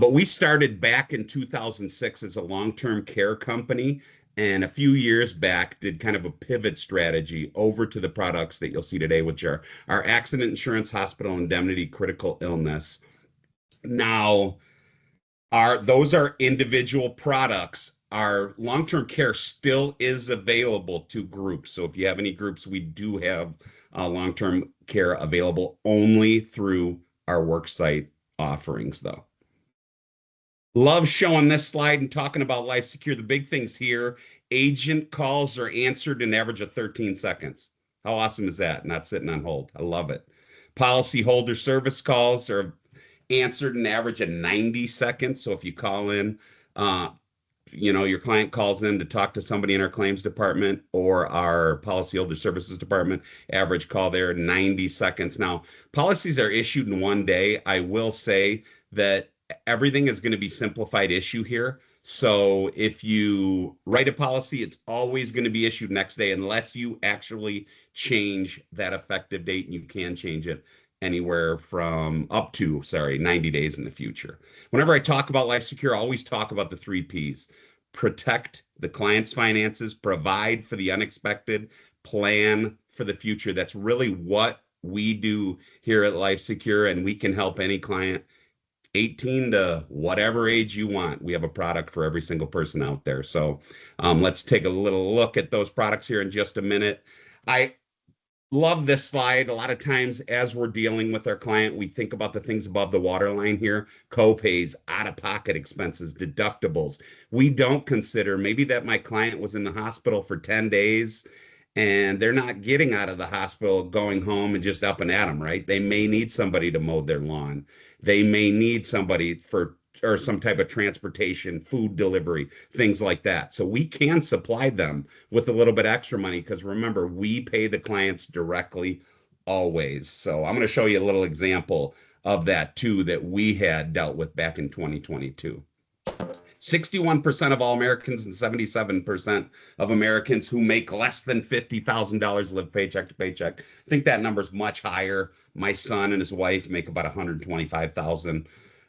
But we started back in 2006 as a long-term care company, and a few years back did kind of a pivot strategy over to the products that you'll see today, which are our accident insurance, hospital indemnity, critical illness. Now, those are individual products. Our long-term care still is available to groups. So if you have any groups, we do have long-term care available only through our worksite offerings, though. Love showing this slide and talking about LifeSecure. The big things here, agent calls are answered in an average of 13 seconds. How awesome is that? Not sitting on hold. I love it. Policyholder service calls are answered an average of 90 seconds. So if you call in, uh, your client calls in to talk to somebody in our claims department or our policyholder services department, average call there 90 seconds. Now, policies are issued in one day. I will say that everything is going to be simplified issue here. So if you write a policy, it's always going to be issued next day unless you actually change that effective date, and you can change it anywhere from up to, 90 days in the future. Whenever I talk about LifeSecure, I always talk about the three P's: protect the client's finances, provide for the unexpected, plan for the future. That's really what we do here at LifeSecure, and we can help any client 18 to whatever age you want. We have a product for every single person out there. So let's take a little look at those products here in just a minute. I love this slide. A lot of times as we're dealing with our client, we think about the things above the waterline here: co-pays, out-of-pocket expenses, deductibles. We don't consider maybe that my client was in the hospital for 10 days and they're not getting out of the hospital, going home and just up and at them, right? They may need somebody to mow their lawn. They may need somebody for or some type of transportation, food delivery, things like that. So we can supply them with a little bit extra money because remember, we pay the clients directly always. So I'm going to show you a little example of that too that we had dealt with back in 2022. 61% of all Americans and 77% of Americans who make less than $50,000 live paycheck to paycheck. I think that number is much higher. My son and his wife make about 125,000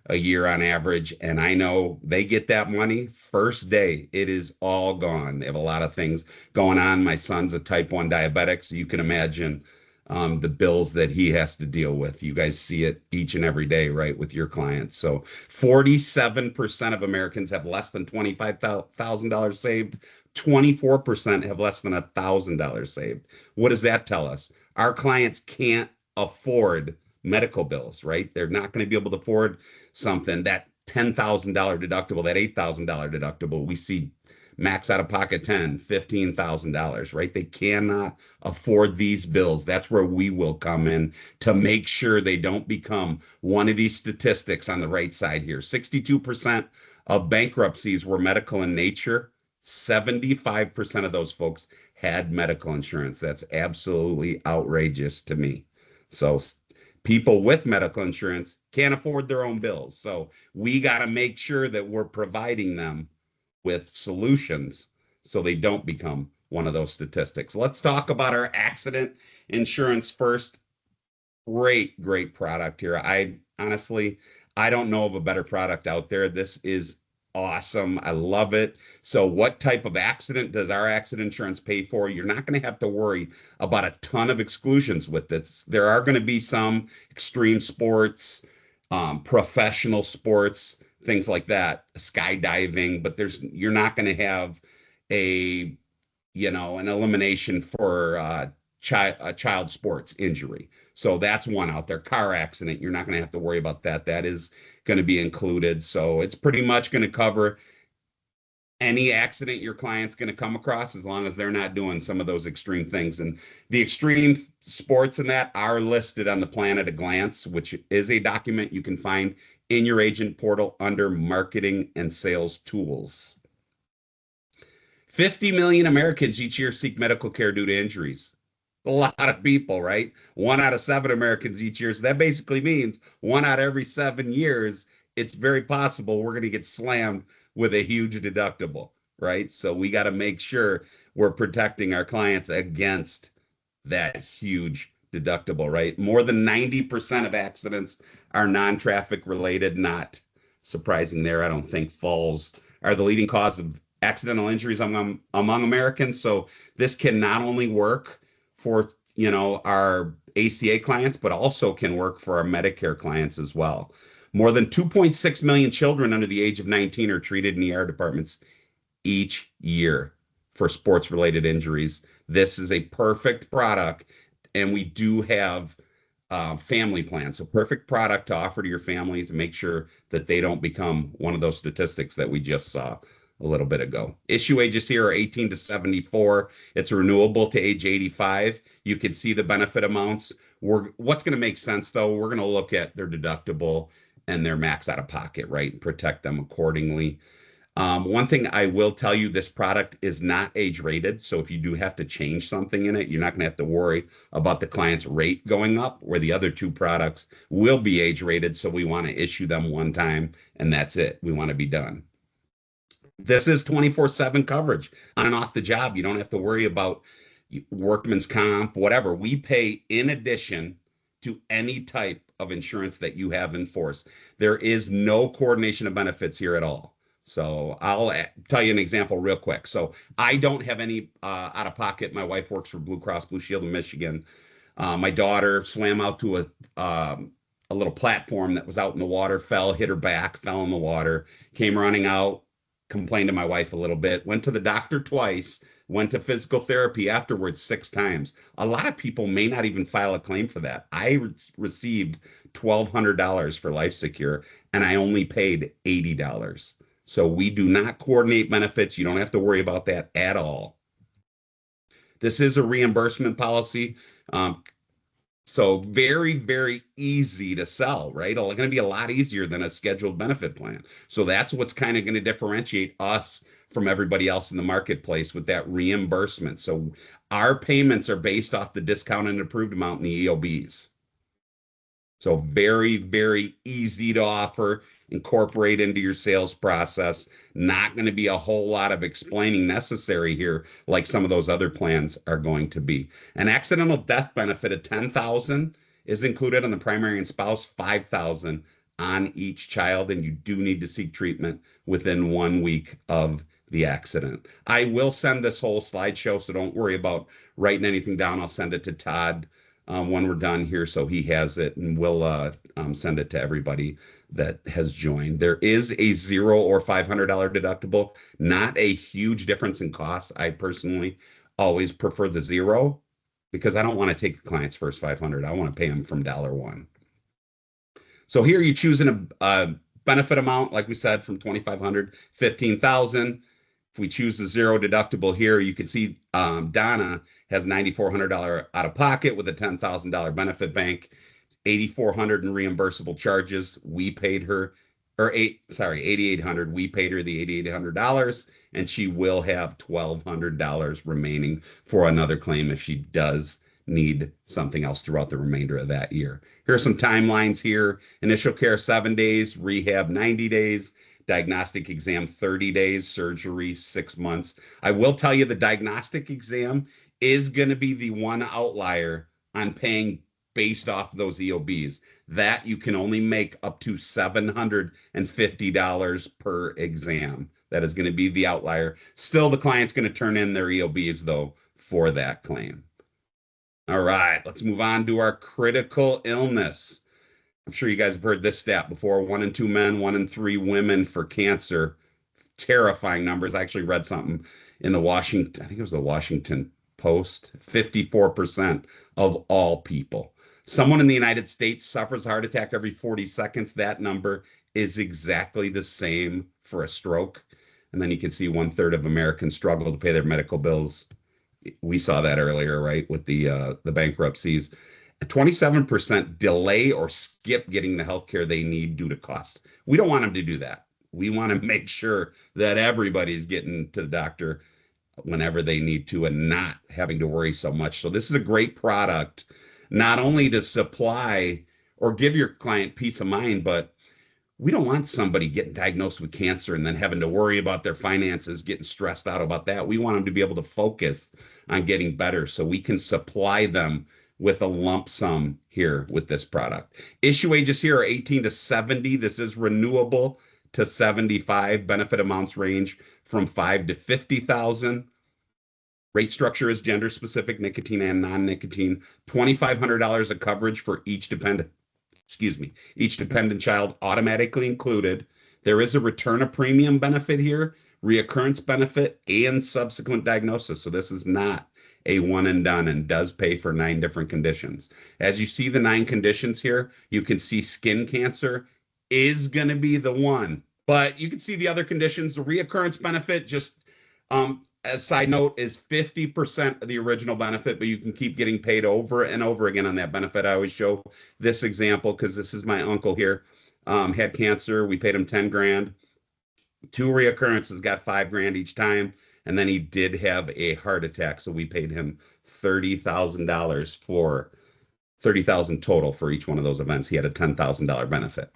a year on average, and I know they get that money first day. It is all gone. They have a lot of things going on. My son's a type 1 diabetic, so you can imagine the bills that he has to deal with. You guys see it each and every day, right, with your clients. So 47% of Americans have less than $25,000 saved. 24% have less than $1,000 saved. What does that tell us? Our clients can't afford medical bills, right? They're not going to be able to afford something, that $10,000 deductible, that $8,000 deductible. We see max out of pocket $15,000, right? They cannot afford these bills. That's where we will come in to make sure they don't become one of these statistics on the right side here. 62% of bankruptcies were medical in nature. 75% of those folks had medical insurance. That's absolutely outrageous to me. So people with medical insurance can't afford their own bills. So we got to make sure that we're providing them with solutions so they don't become one of those statistics. Let's talk about our accident insurance first. Great product here. I honestly, I don't know of a better product out there. This is awesome. I love it. So what type of accident does our accident insurance pay for? You're not going to have to worry about a ton of exclusions with this. There are going to be some extreme sports, professional sports, things like that, skydiving, but you're not going to have a, an elimination for child sports injury. So that's one out there. Car accident, you're not going to have to worry about that. That is going to be included. So it's pretty much going to cover any accident your client's going to come across as long as they're not doing some of those extreme things. And the extreme sports and that are listed on the plan at a glance, which is a document you can find in your agent portal under marketing and sales tools. 50 million Americans each year seek medical care due to injuries. A lot of people, right? 1 out of 7 Americans each year. So that basically means 1 out of every 7 years, it's very possible we're going to get slammed with a huge deductible, right? So we got to make sure we're protecting our clients against that huge deductible, right? More than 90% of accidents are non-traffic related, not surprising there. I don't think falls are the leading cause of accidental injuries among Americans. So this can not only work for, our ACA clients, but also can work for our Medicare clients as well. More than 2.6 million children under the age of 19 are treated in ER departments each year for sports related injuries. This is a perfect product, and we do have family plans. So perfect product to offer to your family to make sure that they don't become one of those statistics that we just saw a little bit ago. Issue ages here are 18 to 74. It's renewable to age 85. You can see the benefit amounts. What's going to make sense though, we're going to look at their deductible and their max out of pocket, right? And protect them accordingly. One thing I will tell you, this product is not age rated. So if you do have to change something in it, you're not going to have to worry about the client's rate going up, where the other two products will be age rated. So we want to issue them one time and that's it. We want to be done. This is 24/7 coverage on and off the job. You don't have to worry about workman's comp, whatever. We pay in addition to any type of insurance that you have in force. There is no coordination of benefits here at all. So I'll tell you an example real quick. So I don't have any out of pocket. My wife works for Blue Cross Blue Shield in Michigan. My daughter swam out to a little platform that was out in the water, fell, hit her back, fell in the water, came running out, complained to my wife a little bit, went to the doctor twice, went to physical therapy afterwards 6 times. A lot of people may not even file a claim for that. I received $1,200 for LifeSecure and I only paid $80. So we do not coordinate benefits. You don't have to worry about that at all. This is a reimbursement policy. So very, very easy to sell, right? It's going to be a lot easier than a scheduled benefit plan. So that's what's kind of going to differentiate us from everybody else in the marketplace with that reimbursement. So our payments are based off the discounted and approved amount in the EOBs. So very, very easy to offer, incorporate into your sales process. Not going to be a whole lot of explaining necessary here like some of those other plans are going to be. An accidental death benefit of $10,000 is included on the primary and spouse, $5,000 on each child, and you do need to seek treatment within 1 week of the accident. I will send this whole slideshow, so don't worry about writing anything down. I'll send it to Todd when we're done here, so he has it, and we'll send it to everybody that has joined. There is a $0 or $500 deductible, not a huge difference in cost. I personally always prefer the 0 because I don't want to take the client's first $500. I want to pay them from $1. So here you're choosing a benefit amount, like we said, from $2,500, $15,000. If we choose the 0 deductible here, you can see Donna has $9,400 out of pocket with a $10,000 benefit bank, $8,400 in reimbursable charges. We paid her, $8,800. We paid her the $8,800, and she will have $1,200 remaining for another claim if she does need something else throughout the remainder of that year. Here are some timelines here. Initial care 7 days, rehab 90 days, diagnostic exam 30 days, surgery 6 months. I will tell you the diagnostic exam is going to be the one outlier on paying based off those EOBs. That you can only make up to $750 per exam. That is going to be the outlier. Still, the client's going to turn in their EOBs though for that claim. All right, let's move on to our critical illness. I'm sure you guys have heard this stat before. 1 in 2 men, 1 in 3 women for cancer. Terrifying numbers. I actually read something in the Washington, I think it was the Washington Post. 54% of all people. Someone in the United States suffers a heart attack every 40 seconds. That number is exactly the same for a stroke. And then you can see 1/3 of Americans struggle to pay their medical bills. We saw that earlier, right, with the bankruptcies. 27% delay or skip getting the healthcare they need due to cost. We don't want them to do that. We want to make sure that everybody's getting to the doctor whenever they need to and not having to worry so much. So this is a great product, not only to supply or give your client peace of mind, but we don't want somebody getting diagnosed with cancer and then having to worry about their finances, getting stressed out about that. We want them to be able to focus on getting better so we can supply them with a lump sum here with this product. Issue ages here are 18 to 70. This is renewable to 75. Benefit amounts range from 5 to 50,000. Rate structure is gender specific, nicotine and non-nicotine. $2,500 of coverage for each dependent, each dependent child automatically included. There is a return of premium benefit here, reoccurrence benefit, and subsequent diagnosis. So this is not a one and done and does pay for 9 different conditions. As you see the 9 conditions here, you can see skin cancer is going to be the one. But you can see the other conditions. The reoccurrence benefit, just as side note, is 50% of the original benefit, but you can keep getting paid over and over again on that benefit. I always show this example because this is my uncle here, had cancer. We paid him 10 grand. 2 reoccurrences, got 5 grand each time. And then he did have a heart attack. So we paid him $30,000 for 30,000 total for each one of those events. He had a $10,000 benefit.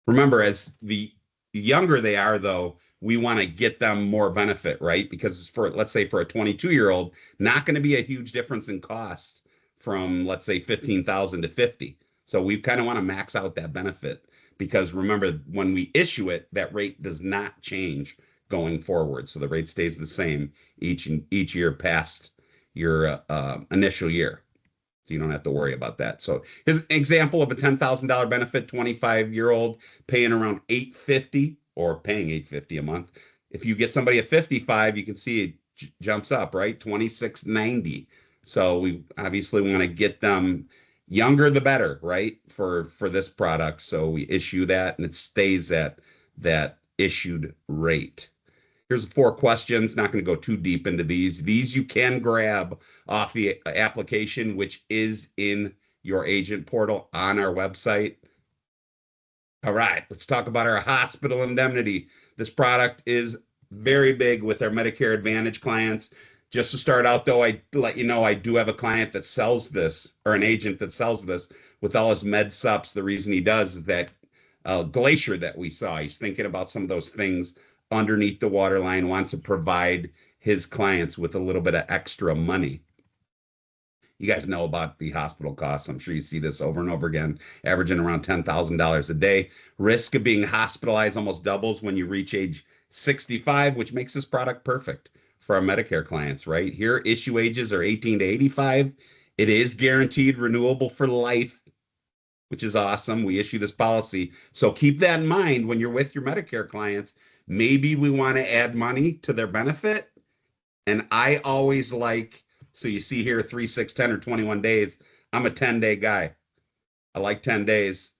Remember, as the younger they are, though, we want to get them more benefit, right? Because for, let's say, for a 22-year-old, not going to be a huge difference in cost from, let's say, 15,000 to 50. So we kind of want to max out that benefit because remember, when we issue it, that rate does not change going forward. So the rate stays the same each year past your initial year. So you don't have to worry about that. So here's an example of a $10,000 benefit, 25-year-old paying around $850 or paying $850 a month. If you get somebody at 55, you can see it jumps up, right? $2690. So we obviously want to get them younger the better, right? For this product. So we issue that and it stays at that issued rate. Here's 4 questions. Not going to go too deep into these. These you can grab off the application, which is in your agent portal on our website. All right, let's talk about our hospital indemnity. This product is very big with our Medicare Advantage clients. Just to start out, though, I let you know I do have a client that sells this, or an agent that sells this with all his med sups. The reason he does is that glacier that we saw. He's thinking about some of those things underneath the waterline, wants to provide his clients with a little bit of extra money. You guys know about the hospital costs. I'm sure you see this over and over again, averaging around $10,000 a day. Risk of being hospitalized almost doubles when you reach age 65, which makes this product perfect for our Medicare clients, right? Here, issue ages are 18 to 85. It is guaranteed renewable for life, which is awesome. We issue this policy. So keep that in mind when you're with your Medicare clients. Maybe we want to add money to their benefit. And I always like, so you see here 3, 6, 10, or 21 days. I'm a 10-day guy. I like 10 days.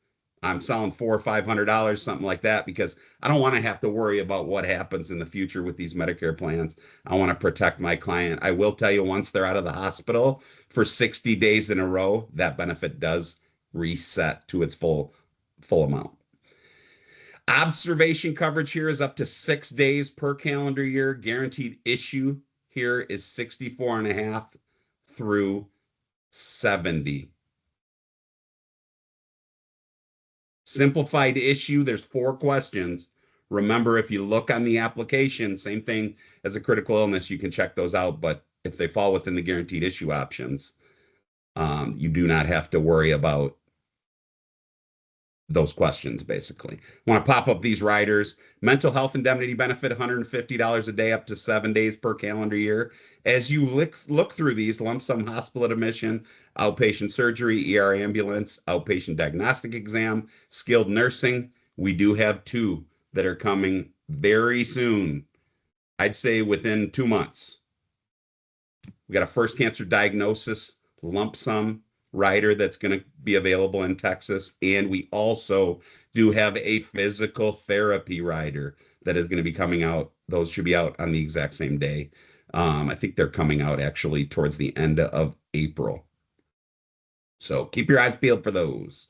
I'm selling $400 or $500, something like that, because I don't want to have to worry about what happens in the future with these Medicare plans. I want to protect my client. I will tell you, once they're out of the hospital for 60 days in a row, that benefit does reset to its full amount. Observation coverage here is up to 6 days per calendar year. Guaranteed issue here is 64.5 through 70. Simplified issue, there's 4 questions. Remember, if you look on the application, same thing as a critical illness, you can check those out. But if they fall within the guaranteed issue options, you do not have to worry about those questions, basically. I want to pop up these riders. Mental health indemnity benefit, $150 a day up to 7 days per calendar year. As you look through these, lump sum hospital admission, outpatient surgery, ER ambulance, outpatient diagnostic exam, skilled nursing. We do have 2 that are coming very soon. I'd say within 2 months. We got a first cancer diagnosis lump sum rider that's going to be available in Texas. And we also do have a physical therapy rider that is going to be coming out. Those should be out on the exact same day. I think they're coming out actually towards the end of April. So keep your eyes peeled for those.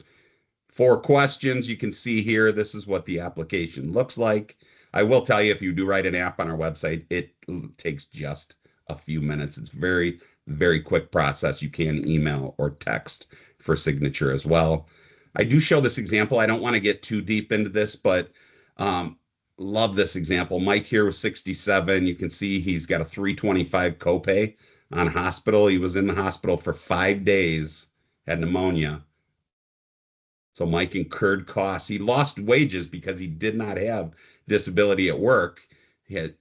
4 questions you can see here. This is what the application looks like. I will tell you, if you do write an app on our website, it takes just a few minutes. It's very quick process. You can email or text for signature as well. I do show this example. I don't want to get too deep into this, but love this example. Mike here was 67. You can see he's got a $325 copay on hospital. He was in the hospital for 5 days, had pneumonia. So Mike incurred costs. He lost wages because he did not have disability at work. He had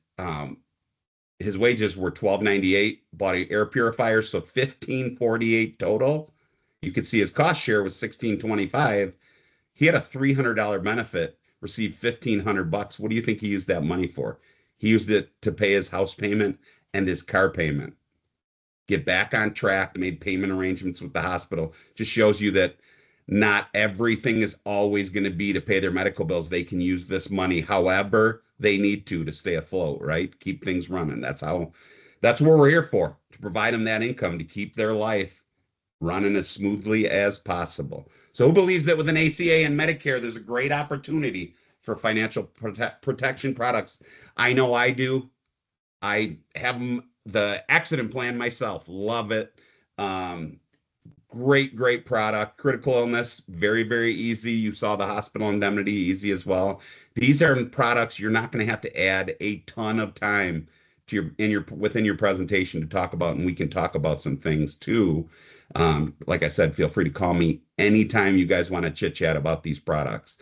his wages were 12.98. Bought an air purifier, so 15.48 total. You could see his cost share was 16.25. He had a $300 benefit, received 1,500 bucks. What do you think he used that money for? He used it to pay his house payment and his car payment. Get back on track, made payment arrangements with the hospital. Just shows you that not everything is always going to be to pay their medical bills. They can use this money however they need to stay afloat, right? Keep things running. That's what we're here for, to provide them that income to keep their life running as smoothly as possible. So who believes that with an ACA and Medicare, there's a great opportunity for financial protection products? I know I do. I have the accident plan myself. Love it. Great product. Critical illness, very, very easy. You saw the hospital indemnity, easy as well. These are products you're not going to have to add a ton of time to within your presentation to talk about, and we can talk about some things too. Like I said, feel free to call me anytime you guys want to chit chat about these products.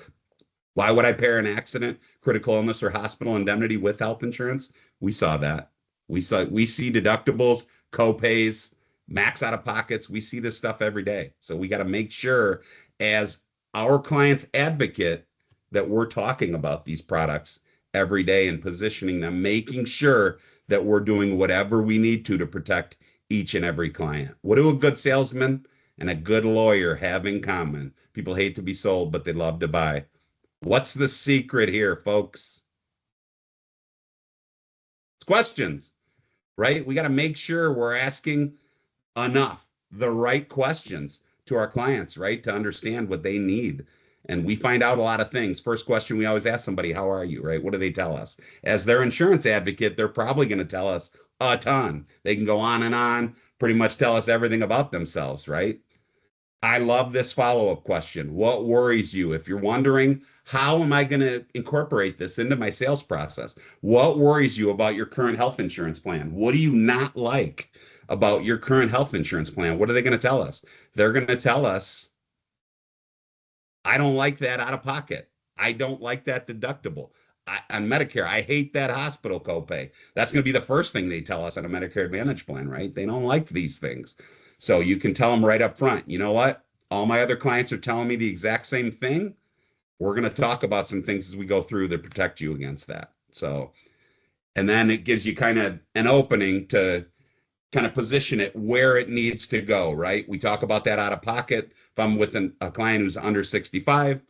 Why would I pair an accident, critical illness, or hospital indemnity with health insurance? We saw that. We see deductibles, co-pays, max out of pockets. We see this stuff every day. So we got to make sure, as our client's advocate, that we're talking about these products every day and positioning them, making sure that we're doing whatever we need to protect each and every client. What do a good salesman and a good lawyer have in common? People hate to be sold, but they love to buy. What's the secret here, folks? It's questions, right? We got to make sure we're asking the right questions to our clients, right? To understand what they need. And we find out a lot of things. First question we always ask somebody, how are you, right? What do they tell us? As their insurance advocate, they're probably going to tell us a ton. They can go on, pretty much tell us everything about themselves, right? I love this follow-up question. What worries you? If you're wondering, how am I going to incorporate this into my sales process? What worries you about your current health insurance plan? What do you not like about your current health insurance plan? What are they going to tell us? They're going to tell us, I don't like that out of pocket. I don't like that deductible. On Medicare, I hate that hospital copay. That's going to be the first thing they tell us on a Medicare Advantage plan, right? They don't like these things. So you can tell them right up front, you know what? All my other clients are telling me the exact same thing. We're going to talk about some things as we go through that protect you against that. So, and then it gives you kind of an opening to kind of position it where it needs to go, right? We talk about that out of pocket. If I'm with a client who's under 65,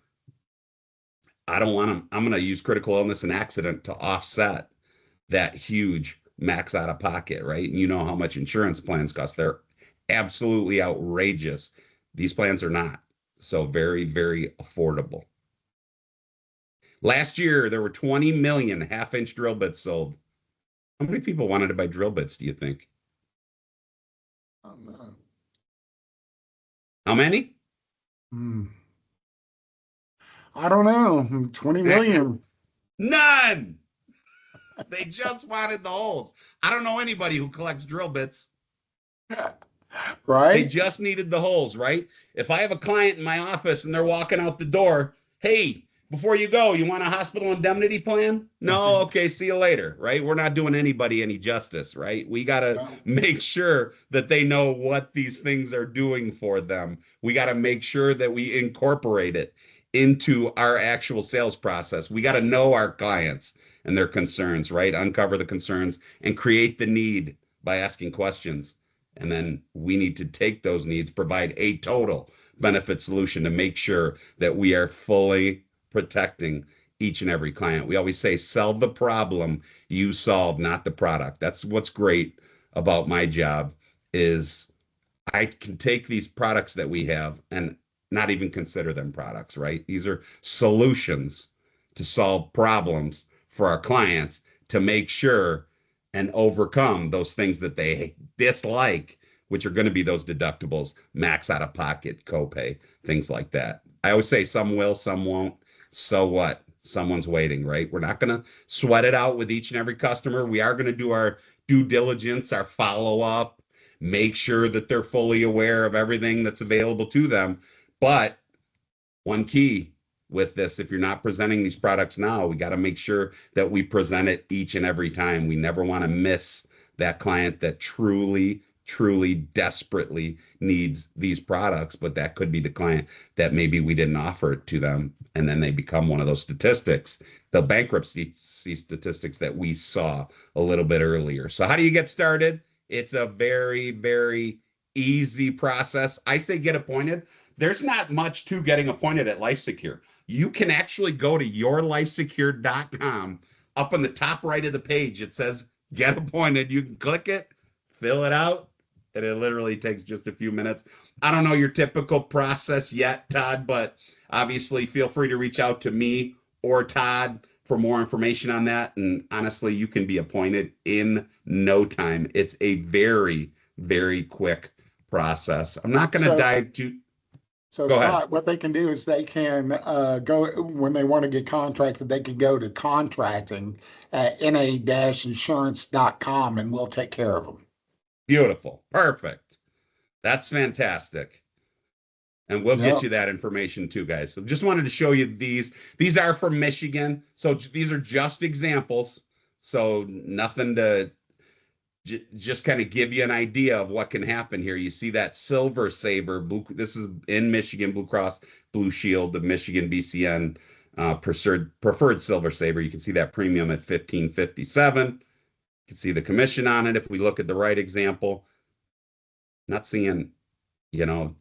I don't want them. I'm going to use critical illness and accident to offset that huge max out of pocket, right? And you know how much insurance plans cost. They're absolutely outrageous. These plans are not. So very, very affordable. Last year, there were 20 million half-inch drill bits sold. How many people wanted to buy drill bits, do you think? Oh, no. How many? Hmm. I don't know. 20 million. None. They just wanted the holes. I don't know anybody who collects drill bits. They Right? just needed the holes, right? If I have a client in my office and they're walking out the door, hey, before you go, you want a hospital indemnity plan? No, okay, see you later, right? We're not doing anybody any justice, right? We got to No. make sure that they know what these things are doing for them. We got to make sure that we incorporate it into our actual sales process. We got to know our clients and their concerns, right? Uncover the concerns and create the need by asking questions. And then we need to take those needs, provide a total benefit solution to make sure that we are fully protecting each and every client. We always say, sell the problem you solve, not the product. That's what's great about my job is I can take these products that we have and not even consider them products, right? These are solutions to solve problems for our clients to make sure and overcome those things that they dislike, which are going to be those deductibles, max out of pocket, copay, things like that. I always say some will, some won't. So what? Someone's waiting, right? We're not going to sweat it out with each and every customer. We are going to do our due diligence, our follow up, make sure that they're fully aware of everything that's available to them. But one key with this, if you're not presenting these products now, we got to make sure that we present it each and every time. We never want to miss that client that truly desperately needs these products, but that could be the client that maybe we didn't offer it to them, and then they become one of those statistics, the bankruptcy statistics that we saw a little bit earlier. So how do you get started? It's a very easy process. I say get appointed. There's not much to getting appointed at LifeSecure. You can actually go to yourlifesecure.com. Up on the top right of the page, it says get appointed. You can click it, fill it out, and it literally takes just a few minutes. I don't know your typical process yet, Todd, but obviously feel free to reach out to me or Todd for more information on that. And honestly, you can be appointed in no time. It's a very quick process. I'm not going to So, dive too. so Go ahead. Scott, what they can do is they can go when they want to get contracted, they can go to contracting at na-insurance.com and we'll take care of them. Beautiful. Perfect. That's fantastic. And we'll get Yep. you that information too, guys. So just wanted to show you these. These are from Michigan. So these are just examples. So nothing to just kind of give you an idea of what can happen here. You see that Silver Saver blue. This is in Michigan, Blue Cross Blue Shield of Michigan, BCN preferred Silver Saver. You can see that premium at 1557. You can see the commission on it. If we look at the right example, not seeing, you know,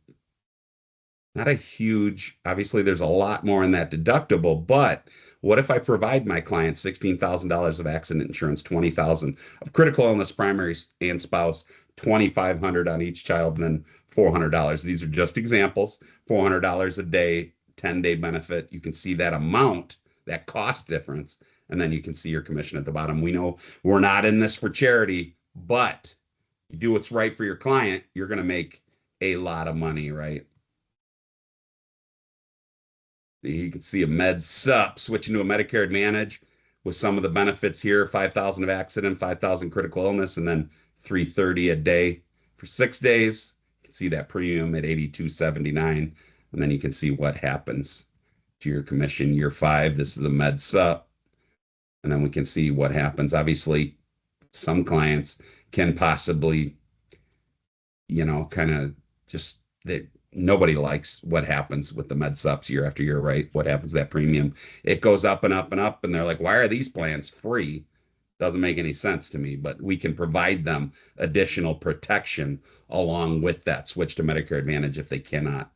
not a huge, obviously there's a lot more in that deductible, but what if I provide my client $16,000 of accident insurance, 20,000 of critical illness, primary and spouse, 2,500 on each child, and then $400. These are just examples. $400 a day, 10-day benefit. You can see that amount, that cost difference, and then you can see your commission at the bottom. We know we're not in this for charity, but you do what's right for your client, you're going to make a lot of money, right? You can see a med sup switching to a Medicare Advantage with some of the benefits here: 5,000 of accident, 5,000 critical illness, and then 330 a day for 6 days. You can see that premium at 82.79, and then you can see what happens to your commission year 5. This is a med sup, and then we can see what happens. Obviously, some clients can possibly, kind of just that nobody likes what happens with the med subs year after year, right? What happens to that premium? It goes up and up and up, and they're like, why are these plans free? Doesn't make any sense to me, but we can provide them additional protection along with that switch to Medicare Advantage if they cannot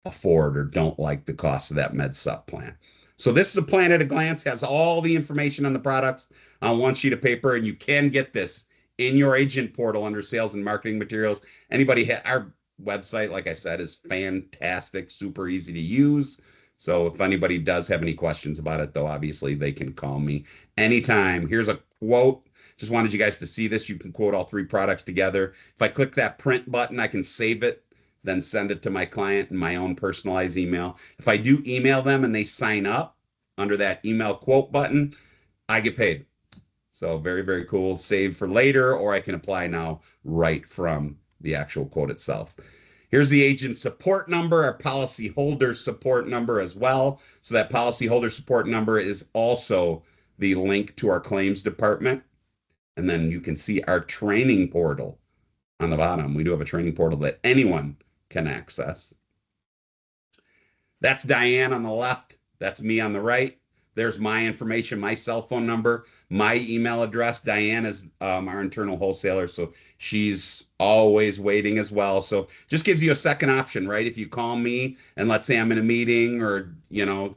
afford or don't like the cost of that med sup plan. So this is a plan at a glance, has all the information on the products on one sheet of paper, and you can get this in your agent portal under sales and marketing materials. Our website, like I said, is fantastic, super easy to use. So if anybody does have any questions about it, though, obviously they can call me anytime. Here's a quote. Just wanted you guys to see this. You can quote all 3 products together. If I click that print button, I can save it, then send it to my client in my own personalized email. If I do email them and they sign up under that email quote button, I get paid. So very cool. Save for later, or I can apply now right from the actual quote itself. Here's the agent support number, our policy holder support number as well. So that policy holder support number is also the link to our claims department. And then you can see our training portal on the bottom. We do have a training portal that anyone can access. That's Diane on the left. That's me on the right. There's my information, my cell phone number, my email address. Diane is our internal wholesaler, so she's always waiting as well. So just gives you a second option, right? If you call me and let's say I'm in a meeting or,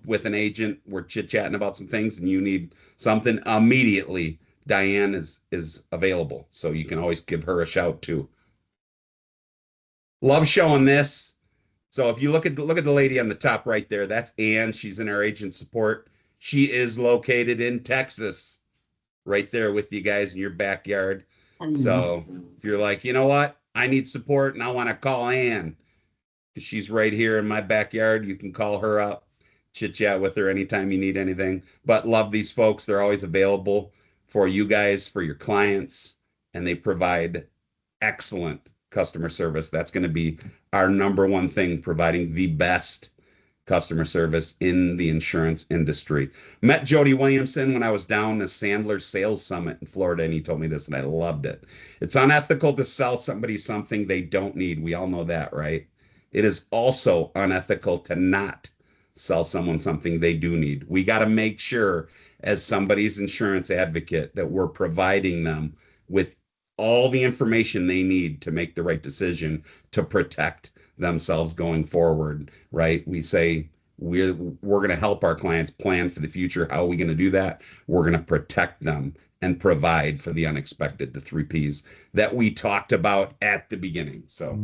with an agent, we're chit-chatting about some things and you need something immediately, Diane is available. So you can always give her a shout too. Love showing this. So if you look at the lady on the top right there, that's Ann. She's in our agent support. She is located in Texas, right there with you guys in your backyard. So if you're like, you know what, I need support and I want to call Ann, because she's right here in my backyard, you can call her up, chit chat with her anytime you need anything. But love these folks. They're always available for you guys, for your clients, and they provide excellent customer service. That's going to be our number one thing, providing the best customer service in the insurance industry. Met Jody Williamson when I was down the Sandler Sales Summit in Florida, and he told me this, and I loved it. It's unethical to sell somebody something they don't need. We all know that, right? It is also unethical to not sell someone something they do need. We got to make sure, as somebody's insurance advocate, that we're providing them with all the information they need to make the right decision to protect themselves going forward, right? We say we're going to help our clients plan for the future. How are we going to do that? We're going to protect them and provide for the unexpected, the 3 Ps that we talked about at the beginning. So